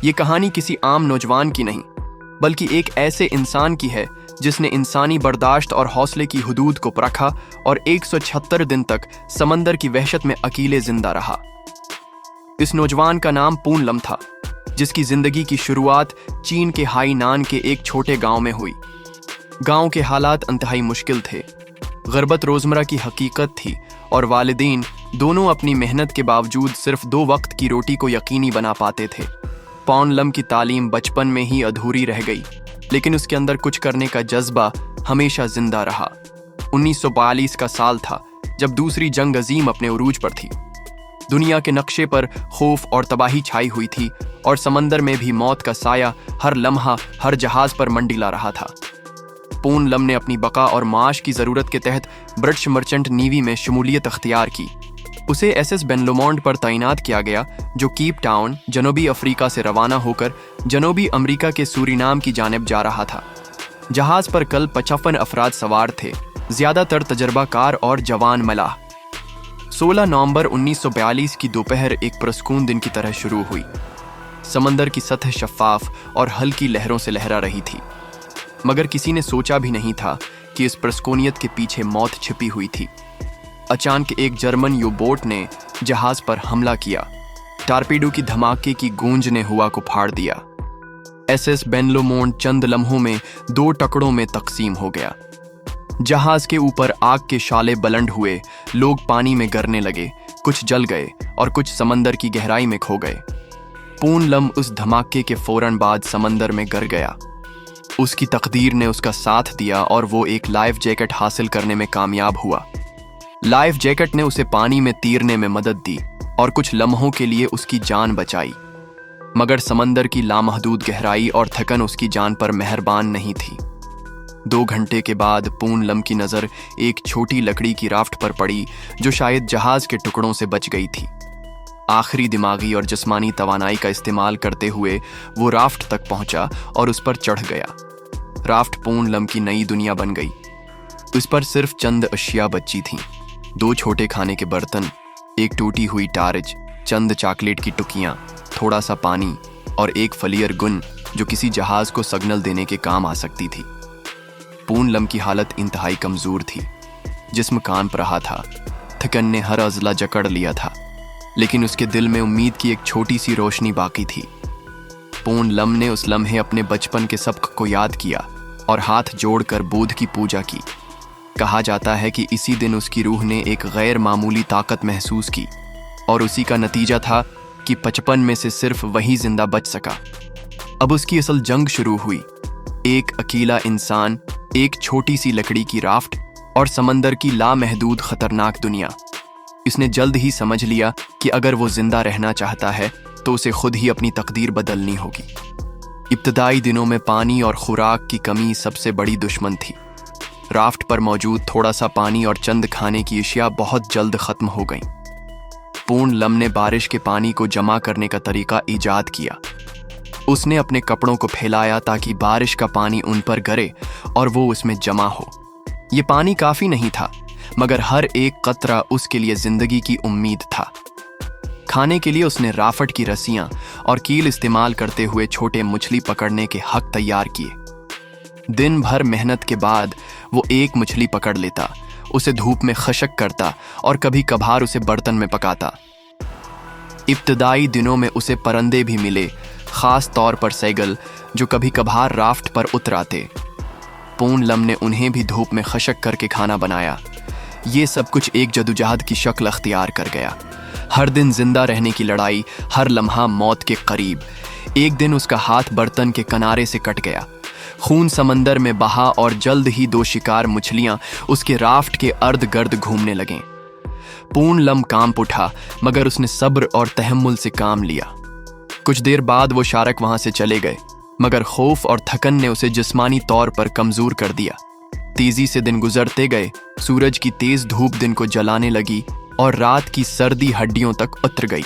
ये कहानी किसी आम नौजवान की नहीं, बल्कि एक ऐसे इंसान की है जिसने इंसानी बर्दाश्त और हौसले की हुदूद को परखा और 176 दिन तक समंदर की वहशत में अकेले जिंदा रहा। इस नौजवान का नाम पून लम था, जिसकी जिंदगी की शुरुआत चीन के हाईनान के एक छोटे गांव में हुई। गांव के हालात इंतहाई मुश्किल थे। गुर्बत रोजमर्रा की हकीकत थी और वालिदैन दोनों अपनी मेहनत के बावजूद सिर्फ 2 वक्त की रोटी को यकीनी बना पाते थे। पून लम की तालीम बचपन में ही अधूरी रह गई, लेकिन उसके अंदर कुछ करने का जज्बा हमेशा जिंदा रहा। 1942 का साल था जब दूसरी जंग अजीम अपने उरूज पर थी। दुनिया के नक्शे पर खौफ और तबाही छाई हुई थी और समंदर में भी मौत का साया हर लम्हा हर जहाज पर मंडिला रहा था। पून लम ने अपनी बका और माश की जरूरत के तहत ब्रिटिश मर्चेंट नेवी में शमूलियत अख्तियार की। उसे SS बेनलोमोंड पर तैनात किया गया, जो कीप टाउन जनूबी अफ्रीका से रवाना होकर जनूबी अमेरिका के सूरीनाम की जानिब जा रहा था। जहाज पर कल 55 अफराद सवार थे, ज्यादातर तजर्बाकार और जवान मलाह। 16 नवंबर 1942 की दोपहर एक पुरस्कून दिन की तरह शुरू हुई। समंदर की सतह शफाफ और हल्की लहरों से लहरा रही थी, मगर किसी ने सोचा भी नहीं था कि इस पुरस्कूनियत के पीछे मौत छिपी हुई थी। अचानक एक जर्मन यू बोट ने जहाज पर हमला किया। टारपीडो की धमाके की गूंज ने हवा को फाड़ दिया। SS बेनलोमोंड चंद लम्हों में 2 टुकड़ों में तकसीम हो गया। जहाज के ऊपर आग के शाले बुलंद हुए, लोग पानी में गिरने लगे, कुछ जल गए और कुछ समंदर की गहराई में खो गए। पून लम उस धमाके के फौरन बाद समंदर में गिर गया। उसकी तकदीर ने उसका साथ दिया और वो एक लाइफ जैकेट हासिल करने में कामयाब हुआ। लाइफ जैकेट ने उसे पानी में तैरने में मदद दी और कुछ लम्हों के लिए उसकी जान बचाई, मगर समंदर की लामहदूद गहराई और थकन उसकी जान पर मेहरबान नहीं थी। 2 घंटे के बाद पून लम की नज़र एक छोटी लकड़ी की राफ्ट पर पड़ी, जो शायद जहाज के टुकड़ों से बच गई थी। आखिरी दिमागी और जिस्मानी तवानाई का इस्तेमाल करते हुए वो राफ्ट तक पहुंचा और उस पर चढ़ गया। राफ्ट पून लम की नई दुनिया बन गई। उस पर सिर्फ चंद अशिया बची थीं। 2 छोटे खाने के बर्तन, एक टूटी हुई टार्च, चंद चॉकलेट की टुकियां, थोड़ा सा पानी और एक फलियर गुन जो किसी जहाज को सिग्नल देने के काम आ सकती थी। पून लम की हालत इंतहाई कमजोर थी। जिस्म कांप रहा था, थकन ने हर अज़ला जकड़ लिया था, लेकिन उसके दिल में उम्मीद की एक छोटी सी रोशनी बाकी थी। पून लम ने उस लम्हे अपने बचपन के सबक को याद किया और हाथ जोड़कर बुद्ध की पूजा की। कहा जाता है कि इसी दिन उसकी रूह ने एक गैर मामूली ताकत महसूस की और उसी का नतीजा था कि 55 में से सिर्फ वही जिंदा बच सका। अब उसकी असल जंग शुरू हुई। एक अकेला इंसान, एक छोटी सी लकड़ी की राफ्ट और समंदर की लामहदूद खतरनाक दुनिया। इसने जल्द ही समझ लिया कि अगर वो जिंदा रहना चाहता है तो उसे खुद ही अपनी तकदीर बदलनी होगी। इब्तदाई दिनों में पानी और खुराक की कमी सबसे बड़ी दुश्मन थी। राफ्ट पर मौजूद थोड़ा सा पानी और चंद खाने की अशिया बहुत जल्द खत्म हो गईं। पून लम ने बारिश के पानी को जमा करने का तरीका ईजाद किया। उसने अपने कपड़ों को फैलाया ताकि बारिश का पानी उन पर गिरे और वो उसमें जमा हो। ये पानी काफी नहीं था, मगर हर एक कतरा उसके लिए जिंदगी की उम्मीद था। खाने के लिए उसने राफ्ट की रस्सियां और कील इस्तेमाल करते हुए छोटे मछली पकड़ने के हक तैयार किए। दिन भर मेहनत के बाद वो एक मछली पकड़ लेता, उसे धूप में खशक करता और कभी कभार उसे बर्तन में पकाता। इब्तदाई दिनों में उसे परंदे भी मिले, खास तौर पर सैगल, जो कभी कभार राफ्ट पर उतर आते। पून लम ने उन्हें भी धूप में खशक करके खाना बनाया। ये सब कुछ एक जदोजहद की शक्ल अख्तियार कर गया। हर दिन जिंदा रहने की लड़ाई, हर लम्हा मौत के करीब। एक दिन उसका हाथ बर्तन के किनारे से कट गया। खून समंदर में बहा और जल्द ही 2 शिकार मछलियां उसके राफ्ट के अर्ध गर्द घूमने लगें। पून लम कांप उठा, मगर उसने सब्र और तहम्मुल से काम लिया। कुछ देर बाद वो शारक वहां से चले गए, मगर खौफ और थकन ने उसे जिस्मानी तौर पर कमजोर कर दिया। तेजी से दिन गुजरते गए। सूरज की तेज धूप दिन को जलाने लगी और रात की सर्दी हड्डियों तक उतर गई।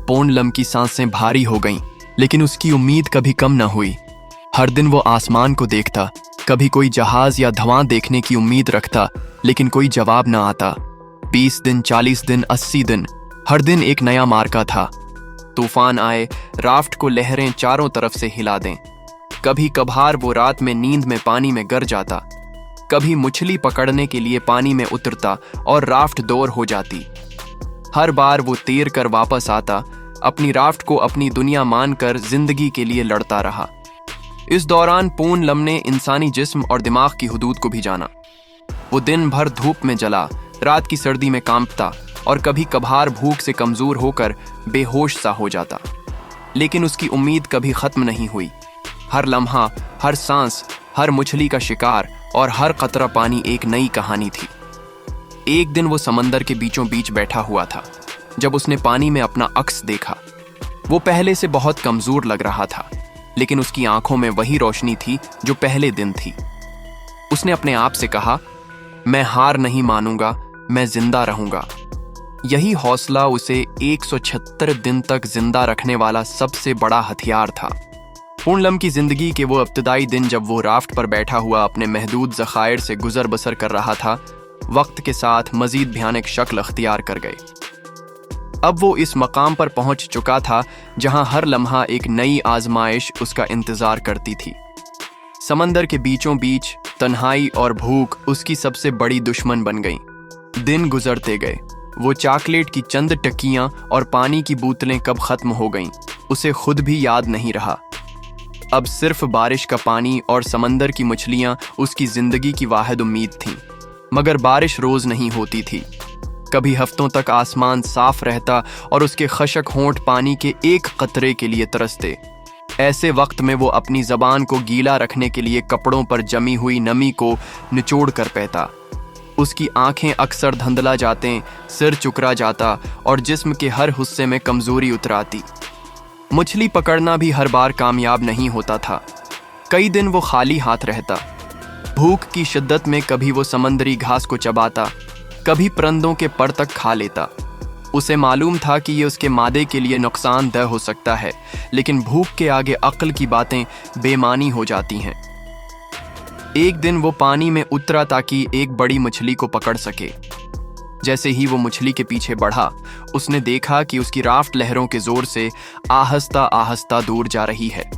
पून लम की सांसें भारी हो गईं, लेकिन उसकी उम्मीद कभी कम न हुई। हर दिन वो आसमान को देखता, कभी कोई जहाज या धुआं देखने की उम्मीद रखता, लेकिन कोई जवाब न आता। 20 दिन, 40 दिन, 80 दिन, हर दिन एक नया मार्का था। तूफान आए, राफ्ट को लहरें चारों तरफ से हिला दें। कभी कभार वो रात में नींद में पानी में गिर जाता, कभी मछली पकड़ने के लिए पानी में उतरता और राफ्ट दूर हो जाती। हर बार वो तैर कर वापस आता, अपनी राफ्ट को अपनी दुनिया मानकर जिंदगी के लिए लड़ता रहा। इस दौरान पूनम ने इंसानी जिस्म और दिमाग की हुदूद को भी जाना। वो दिन भर धूप में जला, रात की सर्दी में कांपता और कभी कभार भूख से कमजोर होकर बेहोश सा हो जाता। लेकिन उसकी उम्मीद कभी खत्म नहीं हुई। हर लम्हा, हर सांस, हर मछली का शिकार और हर कतरा पानी एक नई कहानी थी। एक दिन वो समंदर के बीचों बीच बैठा हुआ था जब उसने पानी में अपना अक्स देखा। वो पहले से बहुत कमजोर लग रहा था, लेकिन उसकी आंखों में वही रोशनी थी जो पहले दिन थी। उसने अपने आप से कहा, मैं हार नहीं मानूंगा, मैं जिंदा रहूंगा। यही हौसला उसे 176 दिन तक जिंदा रखने वाला सबसे बड़ा हथियार था। पूनम की जिंदगी के वो इब्तदाई दिन जब वो राफ्ट पर बैठा हुआ अपने महदूद ज़खायर से गुजर बसर कर रहा था, वक्त के साथ मजीद भयानक शक्ल अख्तियार कर गए। अब वो इस मकाम पर पहुंच चुका था जहां हर लम्हा एक नई आजमाइश उसका इंतजार करती थी। समंदर के बीचों बीच तन्हाई और भूख उसकी सबसे बड़ी दुश्मन बन गई। दिन गुजरते गए, वो चॉकलेट की चंद टकियां और पानी की बोतलें कब खत्म हो गईं, उसे खुद भी याद नहीं रहा। अब सिर्फ बारिश का पानी और समंदर की मछलियां उसकी जिंदगी की वाहिद उम्मीद थीं। मगर बारिश रोज नहीं होती थी। कभी हफ्तों तक आसमान साफ रहता और उसके खशक होंठ पानी के एक कतरे के लिए तरसते। ऐसे वक्त में वो अपनी जबान को गीला रखने के लिए कपड़ों पर जमी हुई नमी को निचोड़ कर पीता। उसकी आंखें अक्सर धुंधला जाते, सिर चुकरा जाता और जिस्म के हर हिस्से में कमजोरी उतर आती। मछली पकड़ना भी हर बार कामयाब नहीं होता था। कई दिन वो खाली हाथ रहता। भूख की शिद्दत में कभी वो समंदरी घास को चबाता, कभी परंदों के पर तक खा लेता। उसे मालूम था कि ये उसके मादे के लिए नुकसानदेह हो सकता है, लेकिन भूख के आगे अक्ल की बातें बेमानी हो जाती हैं। एक दिन वो पानी में उतरा ताकि एक बड़ी मछली को पकड़ सके। जैसे ही वो मछली के पीछे बढ़ा, उसने देखा कि उसकी राफ्ट लहरों के जोर से आहिस्ता आहिस्ता दूर जा रही है।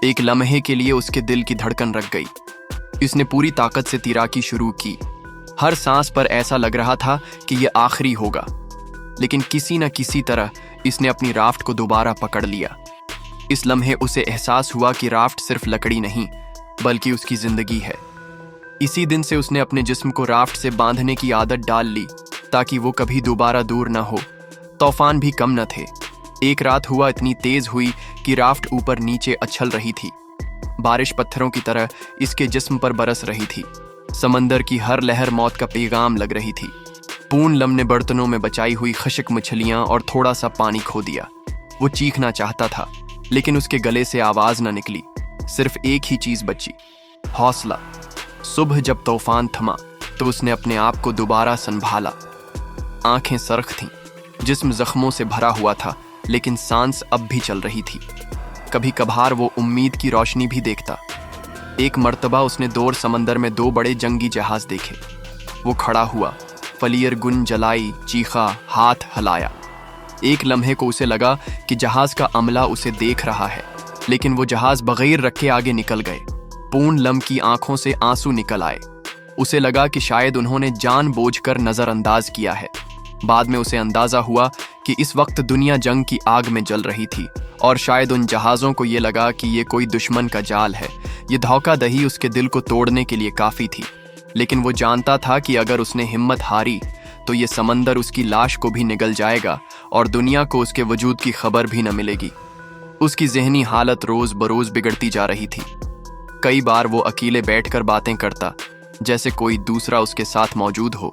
एक लम्हे के लिए उसके दिल की धड़कन रख गई। इसने पूरी ताकत से तैराकी शुरू की। हर सांस पर ऐसा लग रहा था कि ये आखिरी होगा, लेकिन किसी न किसी तरह इसने अपनी राफ्ट को दोबारा पकड़ लिया। इस लम्हे उसे एहसास हुआ कि राफ्ट सिर्फ लकड़ी नहीं, बल्कि उसकी जिंदगी है। इसी दिन से उसने अपने जिस्म को राफ्ट से बांधने की आदत डाल ली ताकि वो कभी दोबारा दूर न हो। तूफान भी कम न थे। एक रात हुआ इतनी तेज हुई कि राफ्ट ऊपर नीचे उछल रही थी। बारिश पत्थरों की तरह इसके जिस्म पर बरस रही थी। समंदर की हर लहर मौत का पैगाम लग रही थी। पूनम ने बर्तनों में बचाई हुई खशक मछलियां और थोड़ा सा पानी खो दिया। वो चीखना चाहता था, लेकिन उसके गले से आवाज न निकली। सिर्फ एक ही चीज बची, हौसला। सुबह जब तूफान थमा तो उसने अपने आप को दोबारा संभाला। आंखें सर्ख थीं, जिस्म जख्मों से भरा हुआ था, लेकिन सांस अब भी चल रही थी। कभी कभार वो उम्मीद की रोशनी भी देखता। एक मर्तबा उसने दूर समंदर में 2 बड़े जंगी जहाज देखे। वो खड़ा हुआ, फलियर गुन जलाई, चीखा, हाथ हलाया। एक लम्हे को उसे लगा कि जहाज का अमला उसे देख रहा है, लेकिन वो जहाज बगैर रखे आगे निकल गए। पूनम की आंखों से आंसू निकल आए। उसे लगा कि शायद उन्होंने जानबूझकर नजरअंदाज किया है। बाद में उसे अंदाजा हुआ कि इस वक्त दुनिया जंग की आग में जल रही थी और शायद उन जहाज़ों को ये लगा कि ये कोई दुश्मन का जाल है। ये धोखाधड़ी उसके दिल को तोड़ने के लिए काफ़ी थी, लेकिन वो जानता था कि अगर उसने हिम्मत हारी तो ये समंदर उसकी लाश को भी निगल जाएगा और दुनिया को उसके वजूद की खबर भी न मिलेगी। उसकी जहनी हालत रोज़ बरोज बिगड़ती जा रही थी। कई बार वो अकेले बैठकर बातें करता, जैसे कोई दूसरा उसके साथ मौजूद हो।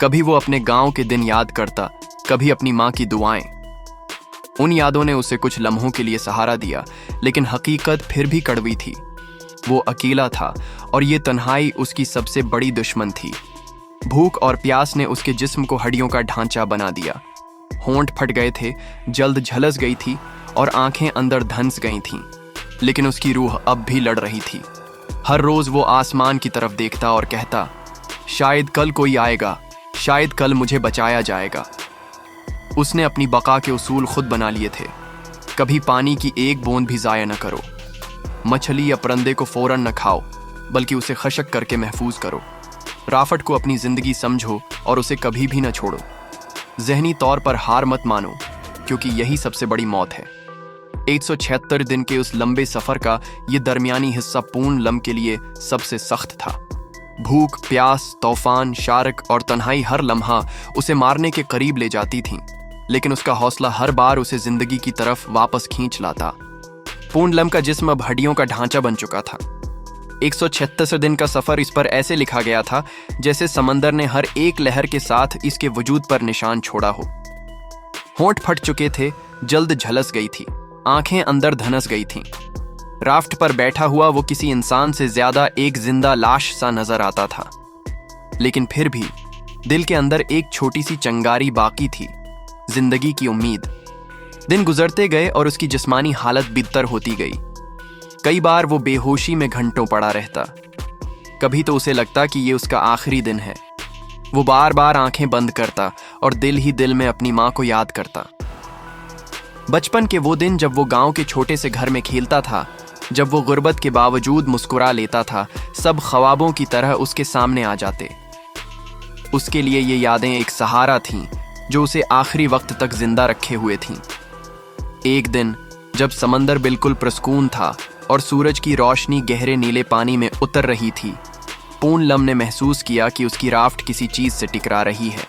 कभी वो अपने गांव के दिन याद करता, कभी अपनी माँ की दुआएं। उन यादों ने उसे कुछ लम्हों के लिए सहारा दिया, लेकिन हकीकत फिर भी कड़वी थी। वो अकेला था और ये तन्हाई उसकी सबसे बड़ी दुश्मन थी। भूख और प्यास ने उसके जिस्म को हड्डियों का ढांचा बना दिया। होंठ फट गए थे, जल्द झलस गई थी और आंखें अंदर धंस गई थीं, लेकिन उसकी रूह अब भी लड़ रही थी। हर रोज वो आसमान की तरफ देखता और कहता, शायद कल कोई आएगा, शायद कल मुझे बचाया जाएगा। उसने अपनी बका के उसूल खुद बना लिए थे। कभी पानी की एक बूंद भी ज़ाया न करो। मछली या परिंदे को फौरन न खाओ, बल्कि उसे खशक करके महफूज करो। राफट को अपनी जिंदगी समझो और उसे कभी भी न छोड़ो। जहनी तौर पर हार मत मानो, क्योंकि यही सबसे बड़ी मौत है। 176 दिन के उस लंबे सफर का ये दरमियानी हिस्सा पूर्ण लम के लिए सबसे सख्त था। भूख, प्यास, तूफान, शार्क और तन्हाई हर लम्हा उसे मारने के करीब ले जाती थीं, लेकिन उसका हौसला हर बार उसे जिंदगी की तरफ वापस खींच लाता। पूर्ण लम का जिस्म अब हड्डियों का ढांचा बन चुका था। 176 दिन का सफर इस पर ऐसे लिखा गया था जैसे समंदर ने हर एक लहर के साथ इसके वजूद पर निशान छोड़ा हो। होंठ फट चुके थे, जल्द झलस गई थी, आंखें अंदर धनस गई थीं। राफ्ट पर बैठा हुआ वो किसी इंसान से ज्यादा एक जिंदा लाश सा नजर आता था। लेकिन फिर भी दिल के अंदर एक छोटी सी चंगारी बाकी थी, जिंदगी की उम्मीद। दिन गुजरते गए और उसकी जिस्मानी हालत बदतर होती गई। कई बार वो बेहोशी में घंटों पड़ा रहता। कभी तो उसे लगता कि ये उसका आखिरी दिन है। वो बार बार आंखें बंद करता और दिल ही दिल में अपनी माँ को याद करता। बचपन के वो दिन जब वो गांव के छोटे से घर में खेलता था, जब वो गुर्बत के बावजूद मुस्कुरा लेता था, सब ख्वाबों की तरह उसके सामने आ जाते। उसके लिए ये यादें एक सहारा थीं जो उसे आखिरी वक्त तक जिंदा रखे हुए थीं। एक दिन जब समंदर बिल्कुल प्रसकून था और सूरज की रोशनी गहरे नीले पानी में उतर रही थी, पूर्ण लम ने महसूस किया कि उसकी राफ्ट किसी चीज से टकरा रही है।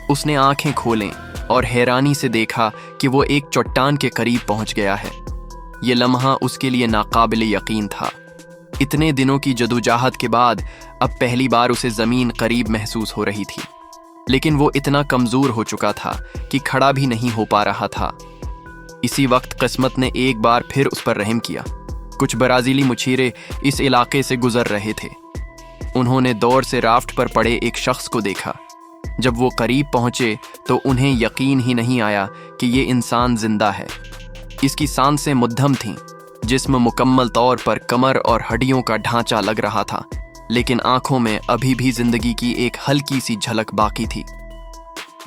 उसने आंखें खोलें और हैरानी से देखा कि वो एक चट्टान के करीब पहुंच गया है। ये लम्हा उसके लिए नाकाबिले यकीन था। इतने दिनों की जदोजहद के बाद अब पहली बार उसे जमीन करीब महसूस हो रही थी, लेकिन वो इतना कमजोर हो चुका था कि खड़ा भी नहीं हो पा रहा था। इसी वक्त किस्मत ने एक बार फिर उस पर रहम किया। कुछ ब्राजीली मुछीरे इस इलाके से गुजर रहे थे। उन्होंने दौर से राफ्ट पर पड़े एक शख्स को देखा। जब वो करीब पहुंचे तो उन्हें यकीन ही नहीं आया कि ये इंसान जिंदा है। इसकी सांसें मुद्दम थीं, जिस्म मुकम्मल तौर पर कमर और हड्डियों का ढांचा लग रहा था, लेकिन आंखों में अभी भी जिंदगी की एक हल्की सी झलक बाकी थी।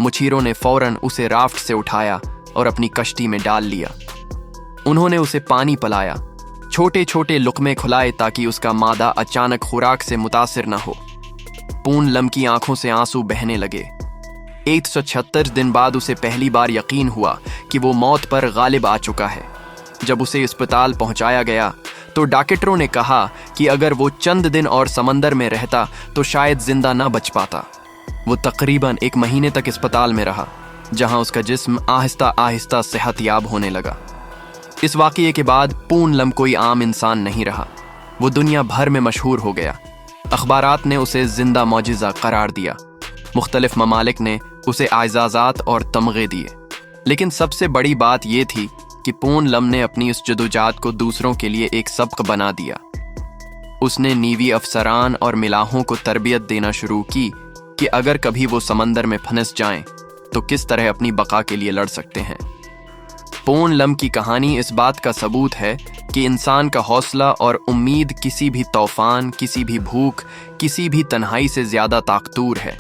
मुछीरों ने फौरन उसे राफ्ट से उठाया और अपनी कश्ती में डाल लिया। उन्होंने उसे पानी पिलाया, छोटे छोटे लुक़मे खुलाए ताकि उसका मादा अचानक खुराक से मुतासिर न हो। पूर्ण लम की आंखों से आंसू बहने लगे। 176 दिन बाद उसे पहली बार यकीन हुआ कि वो मौत पर गालिब आ चुका है। जब उसे अस्पताल पहुंचाया गया तो डॉक्टरों ने कहा कि अगर वो चंद दिन और समंदर में रहता तो शायद जिंदा न बच पाता। वो तकरीबन 1 महीने तक अस्पताल में रहा, जहां उसका जिस्म आहिस्ता आहिस्ता सेहतयाब होने लगा। इस वाक़ये के बाद पूर्ण लम कोई आम इंसान नहीं रहा। वो दुनिया भर में मशहूर हो गया। अखबारात ने उसे जिंदा मौजिज़ा करार दिया। मुख्तलिफ ममालिक ने उसे आज़ाज़ात और तमगे दिए। लेकिन सबसे बड़ी बात यह थी कि पूर्ण लम ने अपनी उस जदोजहद को दूसरों के लिए एक सबक बना दिया। उसने नीवी अफसरान और मिलाहों को तरबियत देना शुरू की कि अगर कभी वो समंदर में फंस जाएं तो किस तरह अपनी बका के लिए लड़ सकते हैं। पूर्ण लम की कहानी इस बात का सबूत है कि इंसान का हौसला और उम्मीद किसी भी तूफान, किसी भी भूख, किसी भी तन्हाई से ज्यादा ताकतूर है।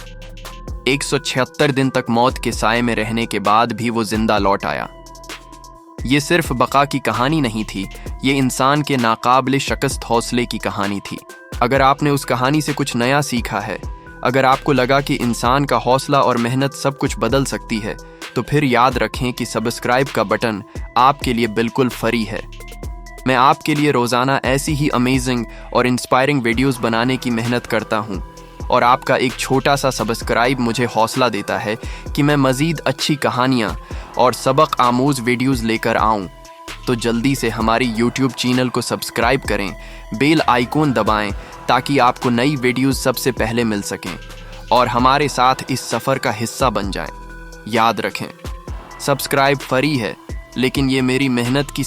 176 दिन तक मौत के साए में रहने के बाद भी वो जिंदा लौट आया। ये सिर्फ बका की कहानी नहीं थी, ये इंसान के नाकाबिले शिकस्त हौसले की कहानी थी। अगर आपने उस कहानी से कुछ नया सीखा है, अगर आपको लगा कि इंसान का हौसला और मेहनत सब कुछ बदल सकती है, तो फिर याद रखें कि सब्सक्राइब का बटन आपके लिए बिल्कुल फ्री है। मैं आपके लिए रोज़ाना ऐसी ही अमेजिंग और इंस्पायरिंग वीडियोस बनाने की मेहनत करता हूँ, और आपका एक छोटा सा सब्सक्राइब मुझे हौसला देता है कि मैं मज़ीद अच्छी कहानियाँ और सबक आमूज़ वीडियोस लेकर आऊँ। तो जल्दी से हमारी YouTube चैनल को सब्सक्राइब करें, बेल आइकॉन दबाएं ताकि आपको नई वीडियोस सबसे पहले मिल सकें, और हमारे साथ इस सफ़र का हिस्सा बन जाएं। याद रखें, सब्सक्राइब फ्री है, लेकिन ये मेरी मेहनत की